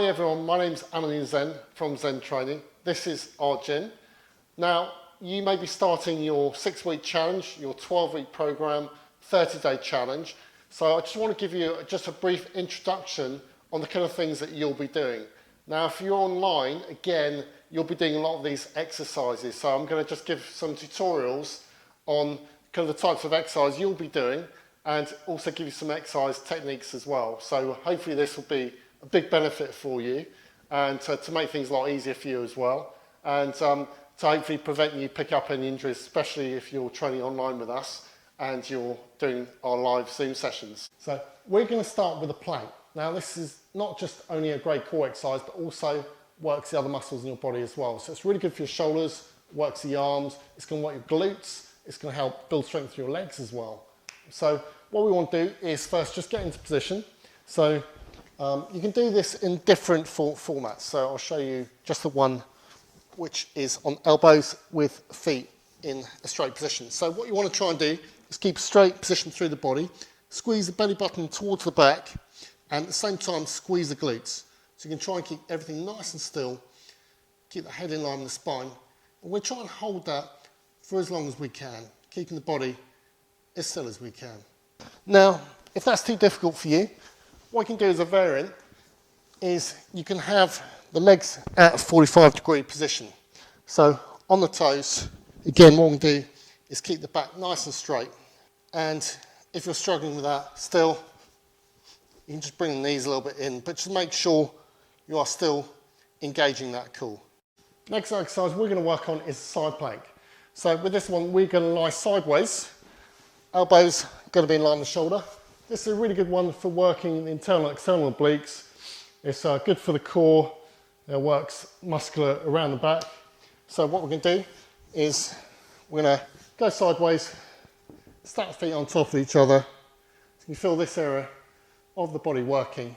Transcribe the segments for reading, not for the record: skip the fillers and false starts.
Hi everyone, my name's Zen from Zen Training. This is our gym. Now, you may be starting your 6-week challenge, your 12-week program, 30-day challenge. So I just want to give you just a brief introduction on the kind of things that you'll be doing. Now, if you're online, again, you'll be doing a lot of these exercises. So I'm going to just give some tutorials on kind of the types of exercise you'll be doing and also give you some exercise techniques as well. So hopefully this will be a big benefit for you and to make things a lot easier for you as well, and to hopefully prevent you pick up any injuries, especially if you're training online with us and you're doing our live Zoom sessions. So we're going to start with a plank. Now this is not just only a great core exercise, but also works the other muscles in your body as well. So it's really good for your shoulders, works the arms, it's going to work your glutes, it's going to help build strength for your legs as well. So what we want to do is first just get into position. So you can do this in different formats. So I'll show you just the one which is on elbows with feet in a straight position. So what you want to try and do is keep a straight position through the body, squeeze the belly button towards the back, and at the same time squeeze the glutes. So you can try and keep everything nice and still, keep the head in line with the spine, and we'll try and hold that for as long as we can, keeping the body as still as we can. Now, if that's too difficult for you, what you can do as a variant is you can have the legs at a 45-degree position. So on the toes, again, what we can do is keep the back nice and straight. And if you're struggling with that still, you can just bring the knees a little bit in, but just make sure you are still engaging that core. Next exercise we're going to work on is side plank. So with this one, we're going to lie sideways. Elbows going to be in line with the shoulder. This is a really good one for working the internal and external obliques. It's good for the core. It works muscular around the back. So what we're going to do is we're going to go sideways, stack the feet on top of each other. So you feel this area of the body working.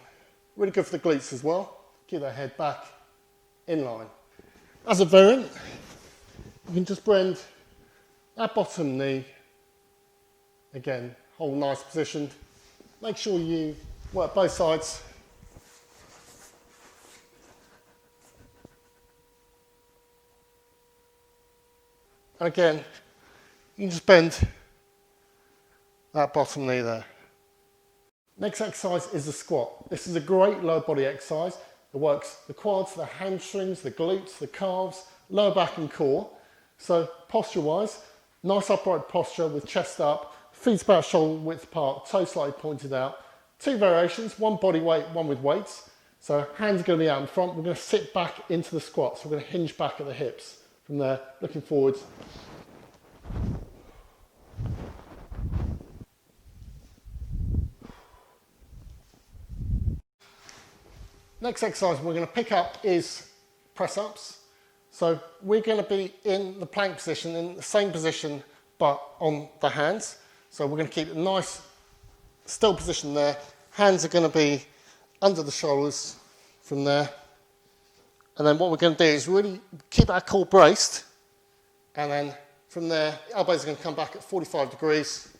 Really good for the glutes as well. Keep that head back in line. As a variant, you can just bend that bottom knee. Again, hold nice position. Make sure you work both sides. And again, you can just bend that bottom knee there. Next exercise is the squat. This is a great lower body exercise. It works the quads, the hamstrings, the glutes, the calves, lower back and core. So posture-wise, nice upright posture with chest up, feet about shoulder width apart, toes slightly pointed out. 2 variations, one body weight, one with weights. So hands are going to be out in front. We're going to sit back into the squat. So we're going to hinge back at the hips. From there, looking forwards. Next exercise we're going to pick up is press-ups. So we're going to be in the plank position, in the same position, but on the hands. So we're going to keep a nice, still position there. Hands are going to be under the shoulders from there. And then what we're going to do is really keep our core braced. And then from there, the elbows are going to come back at 45 degrees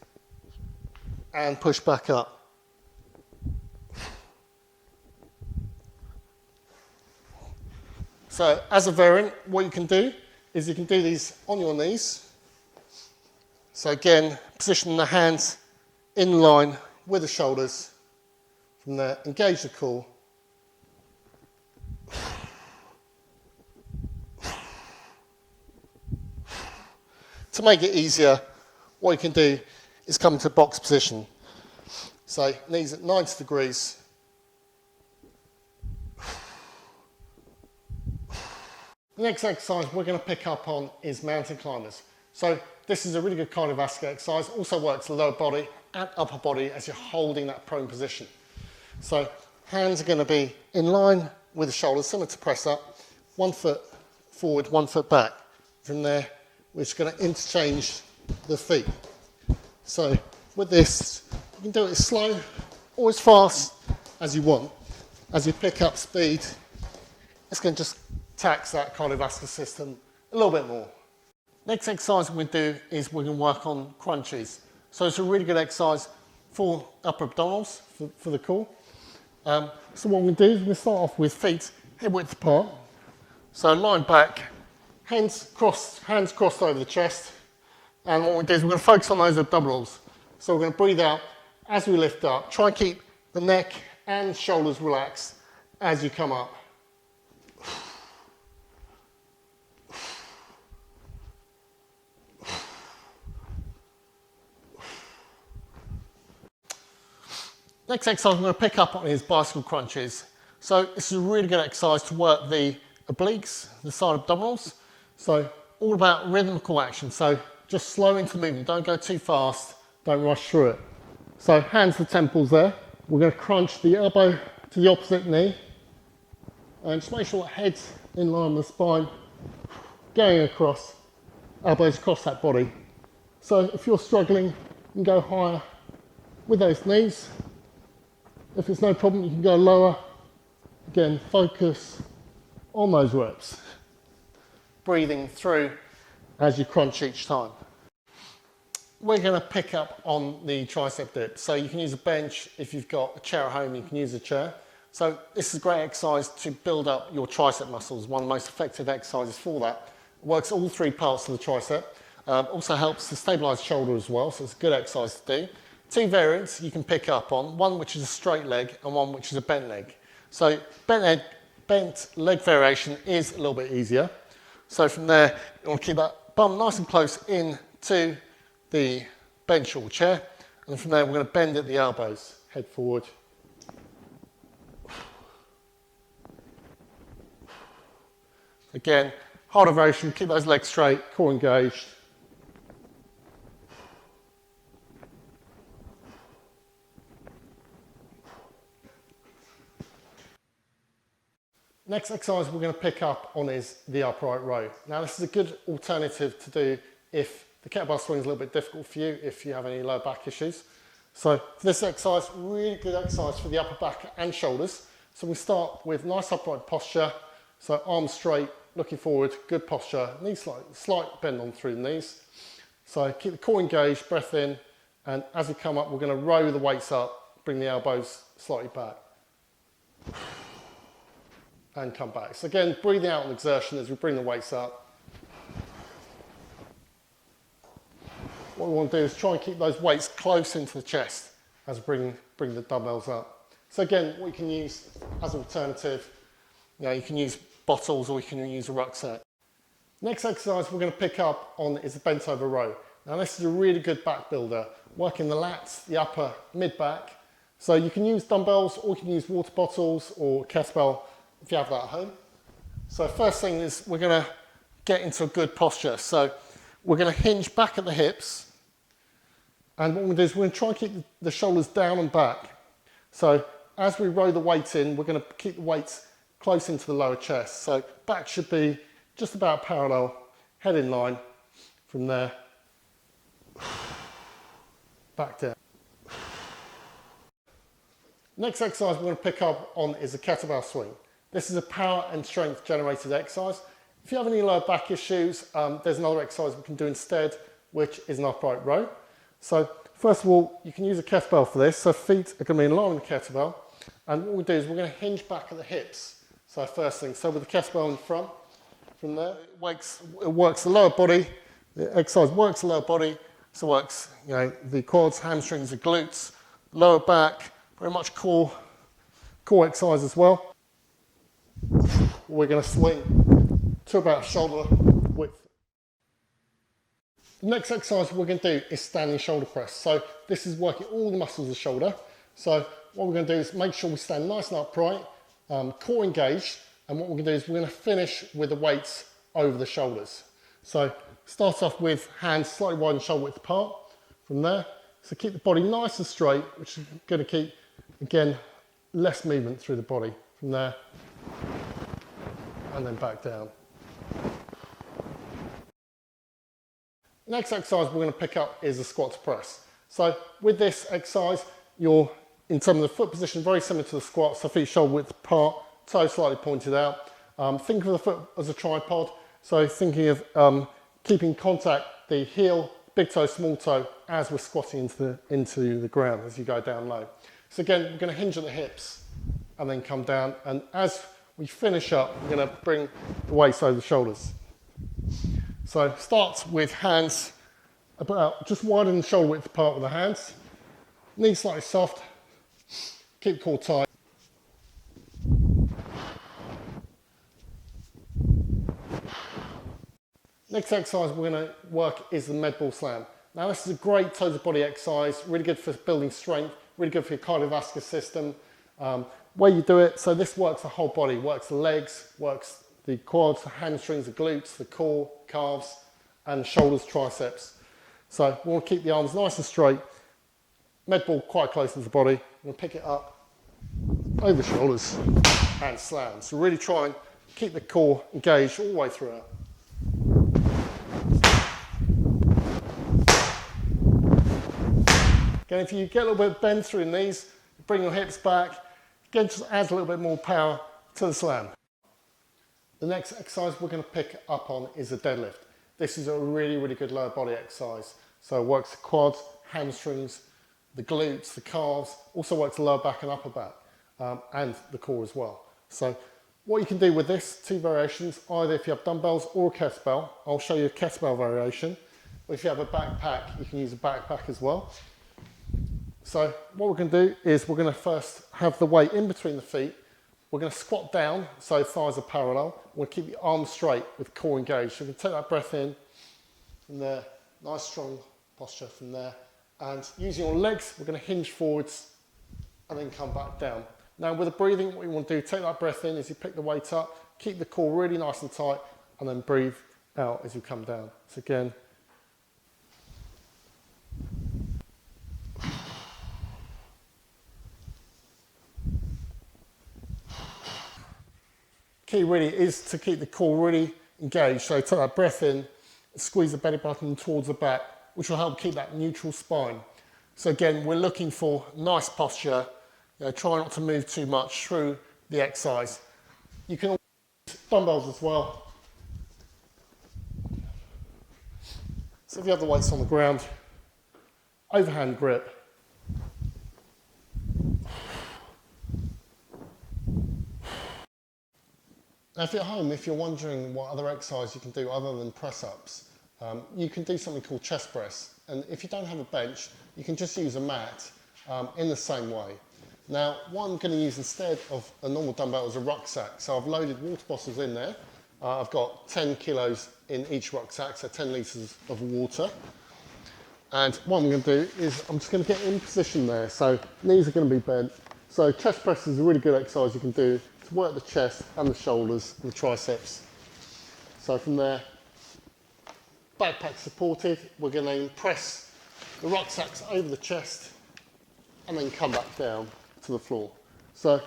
and push back up. So as a variant, what you can do is you can do these on your knees. So again, position the hands in line with the shoulders. From there, engage the core. To make it easier, what you can do is come into box position. So knees at 90 degrees. The next exercise we're going to pick up on is mountain climbers. So this is a really good cardiovascular exercise. Also works the lower body and upper body as you're holding that prone position. So hands are going to be in line with the shoulders, similar to press up. 1 foot forward, 1 foot back. From there, we're just going to interchange the feet. So with this, you can do it as slow or as fast as you want. As you pick up speed, it's going to just tax that cardiovascular system a little bit more. Next exercise we're going to do is we're going to work on crunches. So it's a really good exercise for upper abdominals, for the core. So what we're going to do is we're going to start off with feet hip width apart. So line back, hands crossed over the chest. And what we do is we're going to focus on those abdominals. So we're going to breathe out as we lift up. Try and keep the neck and shoulders relaxed as you come up. Next exercise I'm going to pick up on is bicycle crunches. So this is a really good exercise to work the obliques, the side abdominals. So all about rhythmical action. So just slow into the movement. Don't go too fast. Don't rush through it. So hands to temples there. We're going to crunch the elbow to the opposite knee. And just make sure the head's in line with the spine. Going across, elbows across that body. So if you're struggling, you can go higher with those knees. If it's no problem, you can go lower. Again, focus on those reps. Breathing through as you crunch each time. We're going to pick up on the tricep dip. So you can use a bench. If you've got a chair at home, you can use a chair. So this is a great exercise to build up your tricep muscles. One of the most effective exercises for that. It works all three parts of the tricep. Also helps to stabilise the shoulder as well. So it's a good exercise to do. Two variants you can pick up on, one which is a straight leg and one which is a bent leg. So bent leg variation is a little bit easier. So from there, you want to keep that bum nice and close in to the bench or chair. And from there, we're going to bend at the elbows, head forward. Again, harder variation, keep those legs straight, core engaged. Next exercise we're going to pick up on is the upright row. Now this is a good alternative to do if the kettlebell swing is a little bit difficult for you, if you have any lower back issues. So for this exercise, really good exercise for the upper back and shoulders. So we start with nice upright posture. So arms straight, looking forward, good posture, knees slight bend on through the knees. So keep the core engaged, breath in, and as we come up, we're going to row the weights up, bring the elbows slightly back. And come back. So again, breathing out on exertion as we bring the weights up. What we want to do is try and keep those weights close into the chest as we bring the dumbbells up. So again, what you can use as an alternative, you can use bottles or you can use a rucksack. Next exercise we're going to pick up on is the bent over row. Now this is a really good back builder, working the lats, the upper, mid back. So you can use dumbbells or you can use water bottles or kettlebell if you have that at home. So first thing is we're going to get into a good posture. So we're going to hinge back at the hips. And what we're going to do is we're going to try and keep the shoulders down and back. So as we row the weight in, we're going to keep the weights close into the lower chest. So back should be just about parallel, head in line. From there, back down. Next exercise we're going to pick up on is a kettlebell swing. This is a power and strength generated exercise. If you have any lower back issues, there's another exercise we can do instead, which is an upright row. So first of all, you can use a kettlebell for this. So feet are going to be in line with the kettlebell. And what we do is we're going to hinge back at the hips. So first thing, so with the kettlebell in front, from there, it works the lower body. The exercise works the lower body. So it works, the quads, hamstrings, the glutes, lower back, very much core exercise as well. We're going to swing to about shoulder width. The next exercise we're going to do is standing shoulder press. So this is working all the muscles of the shoulder. So what we're going to do is make sure we stand nice and upright, core engaged, and what we're going to do is we're going to finish with the weights over the shoulders. So start off with hands slightly wide and shoulder width apart. From there, so keep the body nice and straight, which is going to keep, again, less movement through the body. From there, and then back down. Next exercise we're going to pick up is a squat to press. So with this exercise, you're in terms of the foot position very similar to the squat, so feet shoulder width apart, toes slightly pointed out. Think of the foot as a tripod, so thinking of keeping contact, the heel, big toe, small toe, as we're squatting into the ground as you go down low. So again, we're going to hinge at the hips. and then come down. And as we finish up, we're going to bring the weights over the shoulders. So start with hands about just widen the shoulder width apart with the hands. Knees slightly soft. Keep the core tight. Next exercise we're going to work is the med ball slam. Now this is a great total body exercise, really good for building strength, really good for your cardiovascular system. Way you do it, so this works the whole body, works the legs, works the quads, the hamstrings, the glutes, the core, calves, and shoulders, triceps. So we want to keep the arms nice and straight, med ball quite close to the body. We'll pick it up over the shoulders and slam. So really try and keep the core engaged all the way through it. Again, if you get a little bit of bend through your knees, bring your hips back, again, just add a little bit more power to the slam. The next exercise we're going to pick up on is the deadlift. This is a really, really good lower body exercise. So it works the quads, hamstrings, the glutes, the calves, also works the lower back and upper back, and the core as well. So what you can do with this, two variations, either if you have dumbbells or a kettlebell. I'll show you a kettlebell variation. Or if you have a backpack, you can use a backpack as well. So what we're going to do is we're going to first have the weight in between the feet. We're going to squat down so thighs are parallel. We'll keep the arms straight with core engaged. So you can take that breath in from there, nice strong posture from there. And using your legs, we're going to hinge forwards and then come back down. Now with the breathing, what you want to do, take that breath in as you pick the weight up, keep the core really nice and tight, and then breathe out as you come down. So again, key really is to keep the core really engaged. So take that breath in, squeeze the belly button towards the back, which will help keep that neutral spine. So again, we're looking for nice posture. Try not to move too much through the exercise. You can also use dumbbells as well. So if you have the weights on the ground, overhand grip. Now if you're at home, if you're wondering what other exercise you can do other than press-ups, you can do something called chest press. And if you don't have a bench, you can just use a mat in the same way. Now, what I'm going to use instead of a normal dumbbell is a rucksack. So I've loaded water bottles in there. I've got 10 kilos in each rucksack, so 10 litres of water. And what I'm going to do is I'm just going to get in position there. So knees are going to be bent. So chest press is a really good exercise you can do to work the chest and the shoulders and the triceps. So from there, backpack supported, we're going to press the rucksacks over the chest and then come back down to the floor. So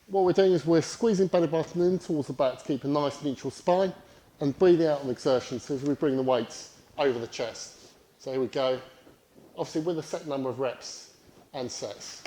what we're doing is we're squeezing belly button in towards the back to keep a nice neutral spine and breathing out on exertion so as we bring the weights over the chest. So here we go, obviously with a set number of reps and sets.